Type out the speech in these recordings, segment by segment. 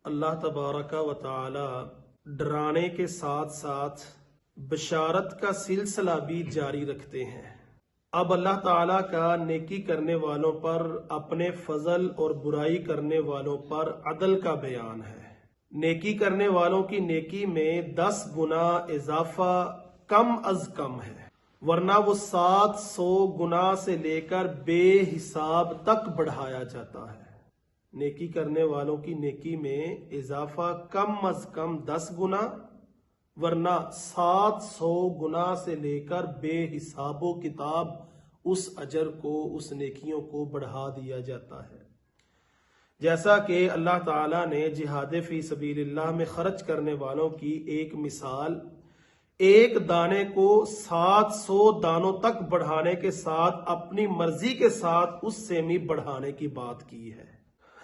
اللہ تبارک و تعالی ڈرانے کے ساتھ ساتھ بشارت کا سلسلہ بھی جاری رکھتے ہیں۔ اب اللہ تعالیٰ کا نیکی کرنے والوں پر اپنے فضل اور برائی کرنے والوں پر عدل کا بیان ہے۔ نیکی کرنے والوں کی نیکی میں 10 گنا اضافہ کم از کم ہے، ورنہ وہ 700 گنا سے لے کر بے حساب تک بڑھایا جاتا ہے۔ نیکی کرنے والوں کی نیکی میں اضافہ کم از کم 10 گنا، ورنہ 700 گنا سے لے کر بے حساب و کتاب اس اجر کو، اس نیکیوں کو بڑھا دیا جاتا ہے۔ جیسا کہ اللہ تعالیٰ نے جہاد فی سبیل اللہ میں خرچ کرنے والوں کی ایک مثال ایک دانے کو 700 دانوں تک بڑھانے کے ساتھ اپنی مرضی کے ساتھ اس سے بھی بڑھانے کی بات کی ہے۔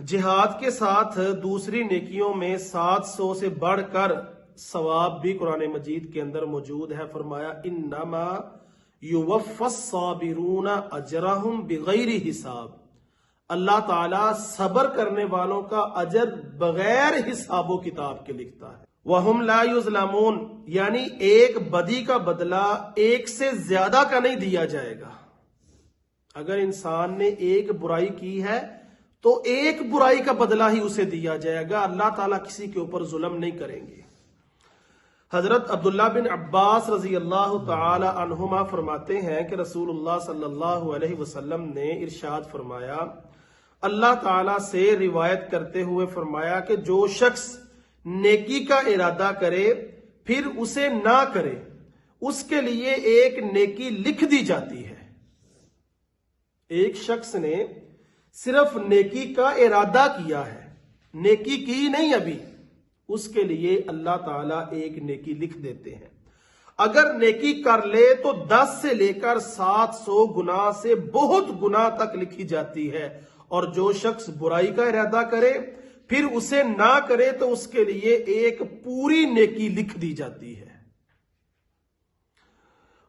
جہاد کے ساتھ دوسری نیکیوں میں 700 سے بڑھ کر ثواب بھی قرآن مجید کے اندر موجود ہے۔ فرمایا انما یوفی الصابرون اجرہم بغیر حساب، اللہ تعالیٰ صبر کرنے والوں کا اجر بغیر حساب و کتاب کے لکھتا ہے۔ وَهُمْ لَا يُظْلَمُونَ، یعنی ایک بدی کا بدلہ ایک سے زیادہ کا نہیں دیا جائے گا۔ اگر انسان نے ایک برائی کی ہے تو ایک برائی کا بدلہ ہی اسے دیا جائے گا، اللہ تعالیٰ کسی کے اوپر ظلم نہیں کریں گے۔ حضرت عبداللہ بن عباس رضی اللہ تعالی عنہما فرماتے ہیں کہ رسول اللہ صلی اللہ علیہ وسلم نے ارشاد فرمایا، اللہ تعالیٰ سے روایت کرتے ہوئے فرمایا کہ جو شخص نیکی کا ارادہ کرے پھر اسے نہ کرے، اس کے لیے ایک نیکی لکھ دی جاتی ہے۔ ایک شخص نے صرف نیکی کا ارادہ کیا ہے، نیکی کی نہیں ابھی، اس کے لیے اللہ تعالیٰ ایک نیکی لکھ دیتے ہیں۔ اگر نیکی کر لے تو 10 سے لے کر 700 گنا سے بہت گنا تک لکھی جاتی ہے، اور جو شخص برائی کا ارادہ کرے پھر اسے نہ کرے تو اس کے لیے ایک پوری نیکی لکھ دی جاتی ہے۔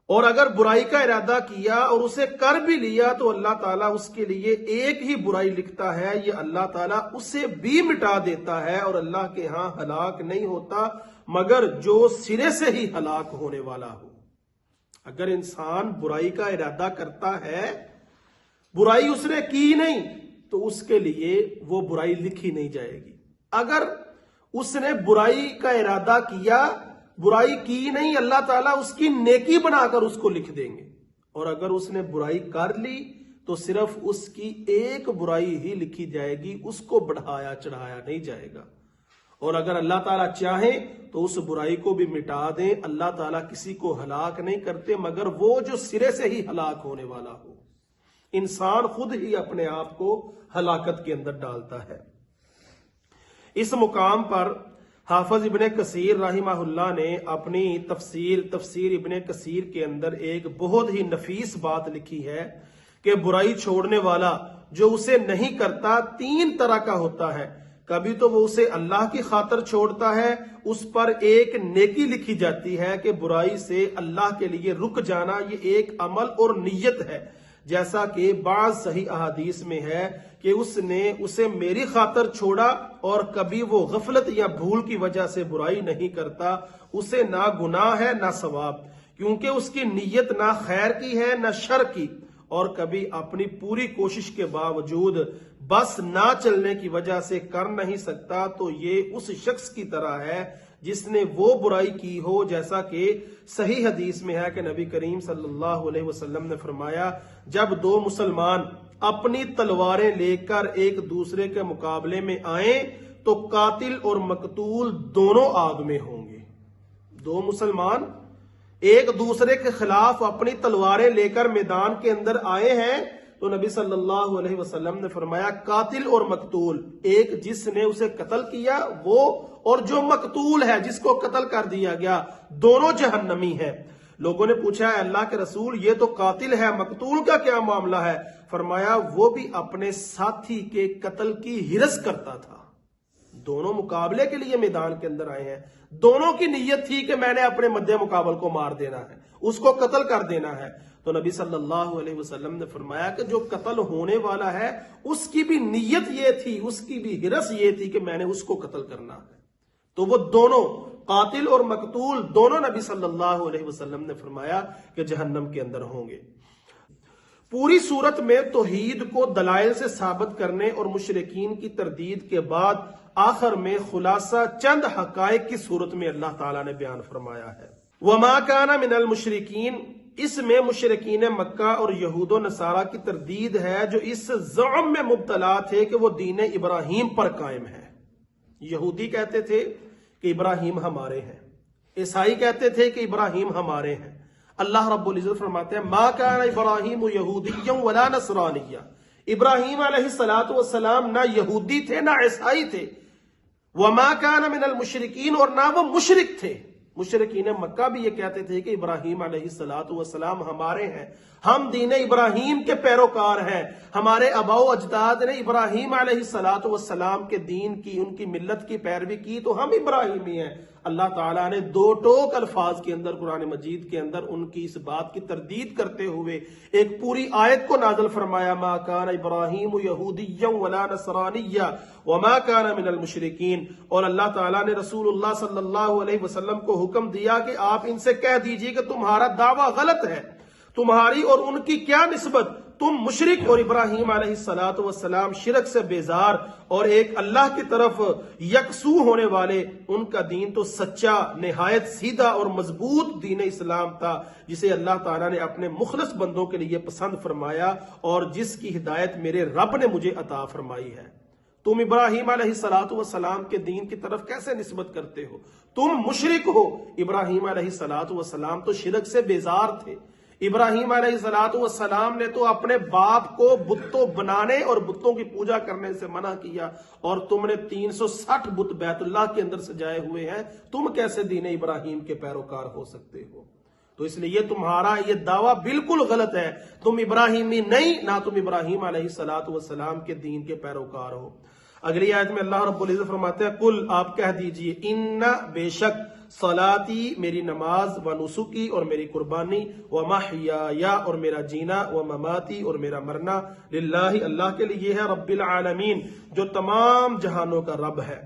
اور اگر برائی کا ارادہ کیا اور اسے کر بھی لیا تو اللہ تعالیٰ اس کے لیے ایک ہی برائی لکھتا ہے، یہ اللہ تعالیٰ اسے بھی مٹا دیتا ہے، اور اللہ کے ہاں ہلاک نہیں ہوتا مگر جو سرے سے ہی ہلاک ہونے والا ہو۔ اگر انسان برائی کا ارادہ کرتا ہے، برائی اس نے کی نہیں تو اس کے لیے وہ برائی لکھی نہیں جائے گی۔ اگر اس نے برائی کا ارادہ کیا، برائی کی نہیں، اللہ تعالیٰ اس کی نیکی بنا کر اس کو لکھ دیں گے، اور اگر اس نے برائی کر لی تو صرف اس کی ایک برائی ہی لکھی جائے گی، اس کو بڑھایا چڑھایا نہیں جائے گا۔ اور اگر اللہ تعالیٰ چاہیں تو اس برائی کو بھی مٹا دیں۔ اللہ تعالیٰ کسی کو ہلاک نہیں کرتے مگر وہ جو سرے سے ہی ہلاک ہونے والا ہو۔ انسان خود ہی اپنے آپ کو ہلاکت کے اندر ڈالتا ہے۔ اس مقام پر حافظ ابن کثیر رحمہ اللہ نے اپنی تفسیر ابن کثیر کے اندر ایک بہت ہی نفیس بات لکھی ہے کہ برائی چھوڑنے والا جو اسے نہیں کرتا 3 طرح کا ہوتا ہے۔ کبھی تو وہ اسے اللہ کی خاطر چھوڑتا ہے، اس پر ایک نیکی لکھی جاتی ہے کہ برائی سے اللہ کے لیے رک جانا یہ ایک عمل اور نیت ہے، جیسا کہ بعض صحیح احادیث میں ہے کہ اس نے اسے میری خاطر چھوڑا، اور کبھی وہ غفلت یا بھول کی وجہ سے برائی نہیں کرتا، اسے نہ گناہ ہے نہ ثواب، کیونکہ اس کی نیت نہ خیر کی ہے نہ شر کی، اور کبھی اپنی پوری کوشش کے باوجود بس نہ چلنے کی وجہ سے کر نہیں سکتا، تو یہ اس شخص کی طرح ہے جس نے وہ برائی کی ہو، جیسا کہ صحیح حدیث میں ہے کہ نبی کریم صلی اللہ علیہ وسلم نے فرمایا، جب 2 مسلمان اپنی تلواریں لے کر ایک دوسرے کے مقابلے میں آئیں تو قاتل اور مقتول دونوں آگ میں ہوں گے۔ 2 مسلمان ایک دوسرے کے خلاف اپنی تلواریں لے کر میدان کے اندر آئے ہیں تو نبی صلی اللہ علیہ وسلم نے فرمایا قاتل اور مقتول، ایک جس نے اسے قتل کیا وہ، اور جو مقتول ہے جس کو قتل کر دیا گیا، دونوں جہنمی ہیں۔ لوگوں نے پوچھا ہے اللہ کے رسول یہ تو قاتل ہے، مقتول کا کیا معاملہ ہے؟ فرمایا وہ بھی اپنے ساتھی کے قتل کی ہرس کرتا تھا۔ دونوں مقابلے کے لیے میدان کے اندر آئے ہیں، دونوں کی نیت تھی کہ میں نے اپنے مد مقابل کو مار دینا ہے، اس کو قتل کر دینا ہے۔ تو نبی صلی اللہ علیہ وسلم نے فرمایا کہ جو قتل ہونے والا ہے اس کی بھی نیت یہ تھی، اس کی بھی ہرس یہ تھی کہ میں نے اس کو قتل کرنا ہے۔ تو وہ دونوں قاتل اور مقتول دونوں نبی صلی اللہ علیہ وسلم نے فرمایا کہ جہنم کے اندر ہوں گے۔ پوری صورت میں توحید کو دلائل سے ثابت کرنے اور مشرکین کی تردید کے بعد آخر میں خلاصہ چند حقائق کی صورت میں اللہ تعالیٰ نے بیان فرمایا ہے۔ وَمَا كَانَ مِنَ الْمُشْرِكِينَ، اس میں مشرکین مکہ اور یہود و نصارہ کی تردید ہے جو اس زعم میں مبتلا تھے کہ وہ دین ابراہیم پر قائم ہے۔ یہودی کہتے تھے کہ ابراہیم ہمارے ہیں، عیسائی کہتے تھے کہ ابراہیم ہمارے ہیں۔ اللہ رب العزت فرماتے ہیں ما کان ابراہیم یہودیا ولا نصرانیا، ابراہیم علیہ السلام نہ یہودی تھے نہ عیسائی تھے، وما کان من المشرکین، اور نہ وہ مشرک تھے۔ مشرکین مکہ بھی یہ کہتے تھے کہ ابراہیم علیہ السلام ہمارے ہیں، ہم دین ابراہیم کے پیروکار ہیں، ہمارے آباء و اجداد نے ابراہیم علیہ السلام کے دین کی، ان کی ملت کی پیروی کی، تو ہم ابراہیمی ہیں۔ اللہ تعالیٰ نے دو ٹوک الفاظ کے اندر قرآن مجید کے اندر ان کی اس بات کی تردید کرتے ہوئے ایک پوری آیت کو نازل فرمایا، ما کان ابراہیم یہودیا ولا نصرانیا وما کان من المشرکین۔ اور اللہ تعالیٰ نے رسول اللہ صلی اللہ علیہ وسلم کو حکم دیا کہ آپ ان سے کہہ دیجئے کہ تمہارا دعویٰ غلط ہے، تمہاری اور ان کی کیا نسبت، تم مشرک اور ابراہیم علیہ السلام شرک سے بیزار اور ایک اللہ کی طرف یکسو ہونے والے، ان کا دین تو سچا، نہایت سیدھا اور مضبوط دین اسلام تھا، جسے اللہ تعالیٰ نے اپنے مخلص بندوں کے لیے پسند فرمایا اور جس کی ہدایت میرے رب نے مجھے عطا فرمائی ہے۔ تم ابراہیم علیہ السلام کے دین کی طرف کیسے نسبت کرتے ہو؟ تم مشرک ہو۔ ابراہیم علیہ السلام تو شرک سے بیزار تھے۔ ابراہیم علیہ السلام نے تو اپنے باپ کو بتوں بنانے اور بتوں کی پوجا کرنے سے منع کیا، اور تم نے 360 بت بیت اللہ کے اندر سجائے ہوئے ہیں، تم کیسے دین ابراہیم کے پیروکار ہو سکتے ہو؟ تو اس لیے تمہارا یہ دعویٰ بالکل غلط ہے، تم ابراہیمی نہیں، نہ تم ابراہیم علیہ السلام کے دین کے پیروکار ہو۔ اگلی آیت میں اللہ رب العزت فرماتے ہیں قل، آپ کہہ دیجئے، ان بے شک صلاتی میری نماز، و نسکی اور میری قربانی، و محیایا اور میرا جینا، و مماتی اور میرا مرنا، للہ اللہ کے لیے ہے، رب العالمین جو تمام جہانوں کا رب ہے۔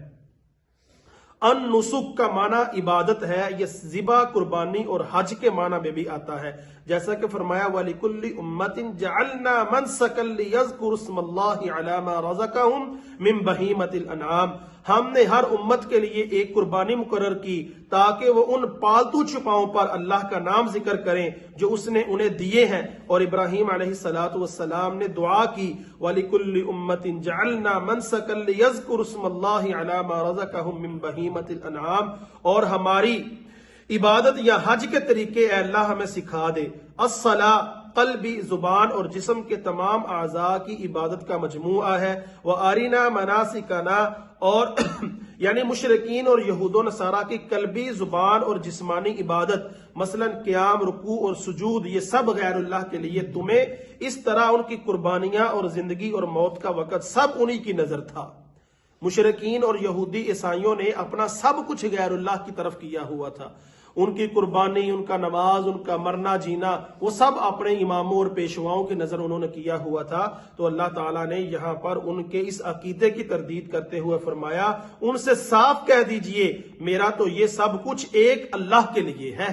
ان نسک کا معنی عبادت ہے، یہ ذبح، قربانی اور حج کے معنی میں بھی آتا ہے، جیسا کہ فرمایا وَلِكُلِّ أُمَّةٍ جَعَلْنَا مَنْسَكًا لِيَذْكُرُوا اسْمَ اللَّهِ عَلَى مَا رَزَقَهُمْ مِنْ بَهِيمَةِ الْأَنْعَامِ، ہم نے ہر امت کے لیے ایک قربانی مقرر کی تاکہ وہ ان پالتو چھپاؤں پر اللہ کا نام ذکر کریں جو اس نے انہیں دیے ہیں۔ اور ابراہیم علیہ السلام نے دعا کی وَلِكُلِّ أُمَّةٍ جَعَلْنَا مَنْسَكًا لِيَذْكُرُوا اسْمَ اللَّهِ عَلَى مَا رَزَقَهُمْ مِنْ بَهِيمَةِ الْأَنْعَامِ، اور ہماری عبادت یا حج کے طریقے اے اللہ ہمیں سکھا دے۔ الصلاۃ قلبی، زبان اور جسم کے تمام اعضاء کی عبادت کا مجموعہ ہے، وَأَرِنَا مَنَاسِكَنَا، اور یعنی مشرکین اور یہود و نصارہ کی قلبی، زبان اور جسمانی عبادت مثلا قیام، رکوع اور سجود، یہ سب غیر اللہ کے لیے تمہیں، اس طرح ان کی قربانیاں اور زندگی اور موت کا وقت سب انہی کی نظر تھا۔ مشرکین اور یہودی عیسائیوں نے اپنا سب کچھ غیر اللہ کی طرف کیا ہوا تھا، ان کی قربانی، ان کا نماز، ان کا مرنا جینا، وہ سب اپنے اماموں اور پیشواؤں کی نظر انہوں نے کیا ہوا تھا۔ تو اللہ تعالیٰ نے یہاں پر ان کے اس عقیدے کی تردید کرتے ہوئے فرمایا ان سے صاف کہہ دیجئے میرا تو یہ سب کچھ ایک اللہ کے لیے ہے،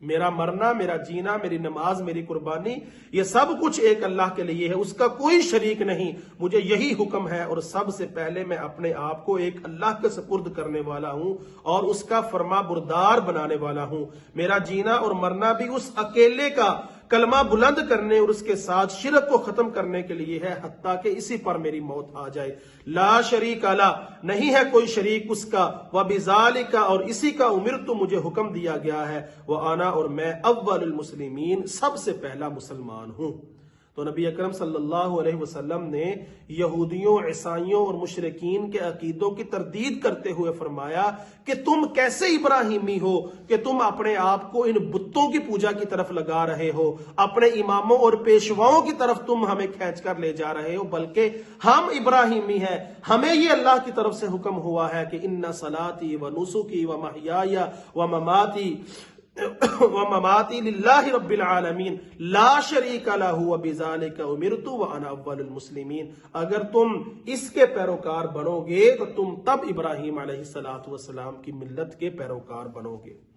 میرا مرنا، میرا جینا، میری نماز، میری قربانی، یہ سب کچھ ایک اللہ کے لیے ہے، اس کا کوئی شریک نہیں، مجھے یہی حکم ہے، اور سب سے پہلے میں اپنے آپ کو ایک اللہ کے سپرد کرنے والا ہوں اور اس کا فرما بردار بنانے والا ہوں۔ میرا جینا اور مرنا بھی اس اکیلے کا کلمہ بلند کرنے اور اس کے ساتھ شرک کو ختم کرنے کے لیے ہے، حتیٰ کہ اسی پر میری موت آ جائے۔ لا شریک لا، نہیں ہے کوئی شریک اس کا، وَبِذَالِكَ، اور اسی کا امرت، مجھے حکم دیا گیا ہے، وَأَنَا، اور میں، اول المسلمین، سب سے پہلا مسلمان ہوں۔ تو نبی اکرم صلی اللہ علیہ وسلم نے یہودیوں، عیسائیوں اور مشرکین کے عقیدوں کی تردید کرتے ہوئے فرمایا کہ تم کیسے ابراہیمی ہو کہ تم اپنے آپ کو ان بتوں کی پوجا کی طرف لگا رہے ہو، اپنے اماموں اور پیشواؤں کی طرف تم ہمیں کھینچ کر لے جا رہے ہو، بلکہ ہم ابراہیمی ہیں، ہمیں یہ اللہ کی طرف سے حکم ہوا ہے کہ ان صلاتی و نسکی و محیای و مماتی للہ رب العالمین لا شریک لہ وبذالک امرت وانا اول المسلمین۔ اگر تم اس کے پیروکار بنو گے تو تم تب ابراہیم علیہ السلام کی ملت کے پیروکار بنو گے۔